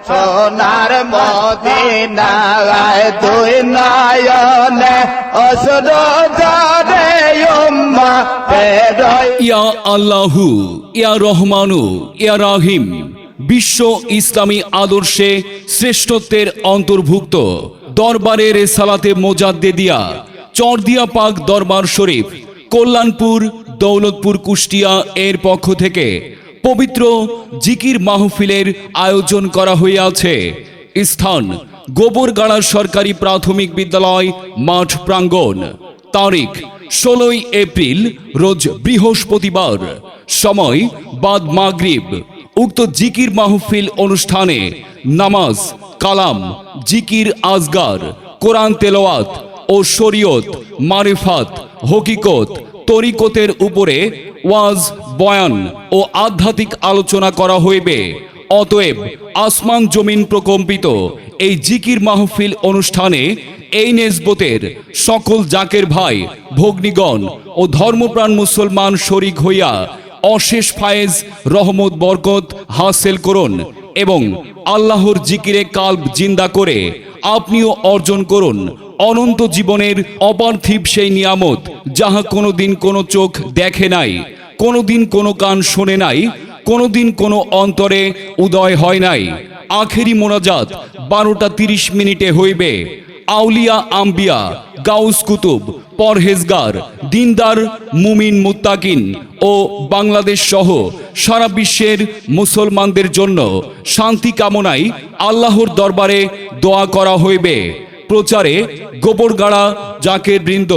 সোনার মদিনায় দুই নয়নে অশ্রু ঝরে উম্মতের। ইয়া আল্লাহু ইয়া রহমানু ইয়া রাহিম। বিশ্ব ইসলামী আদর্শে শ্রেষ্ঠত্বের অন্তর্ভুক্ত দরবারে রেসালাতে মোজাদ্দেদিয়া চরদিয়া পাক দরবার শরীফ কল্যাণপুর দৌলতপুর কুষ্টিয়া এর পক্ষ থেকে পবিত্র জিকির মাহফিলের আয়োজন করা হইয়াছে। স্থান গোবরগাড়া সরকারি প্রাথমিক বিদ্যালয় মাঠ প্রাঙ্গণ। তারিখ 16 এপ্রিল রোজ বৃহস্পতিবার। সময় বাদ মাগরিব। উক্ত জিকির মাহফিল অনুষ্ঠানে নামাজ, কালাম, জিকির আজগার, কোরআন তেলাওয়াত ও শরীয়ত, মারিফাত, হকিকত, তরিকতের উপরে ওয়াজ, বয়ান ও আধ্যাত্মিক আলোচনা করা হইবে। অতএব আসমান জমিন প্রকম্পিত এই জিকির মাহফিল অনুষ্ঠানে এই নেসবতের সকল জাকের ভাই ভগ্নীগণ ও ধর্মপ্রাণ মুসলমান শরিক হইয়া অশেষ ফায়েজ, রহমত, বরকত হাসিল করুন এবং আল্লাহর জিকিরে কালব জিন্দা করে আপনিও অর্জন করুন অনন্ত জীবনের অপার্থিব সেই নিয়ামত, যাহা কোনোদিন কোনো চোখ দেখে নাই, কোনোদিন কোনো কান শোনে নাই, কোনোদিন কোনো অন্তরে উদয় হয় নাই। আখেরি মোনাজাত 12:30 হইবে। আউলিয়া, আম্বিয়া, গাউস কুতুব, পরহেজগার, দিনদার, মুমিন, মুত্তাকিন ও বাংলাদেশ সহ সারা বিশ্বের মুসলমানদের জন্য শান্তি কামনায় আল্লাহর দরবারে দোয়া করা হইবে। প্রচারে গোবরগাড়া জাকের বৃন্দ।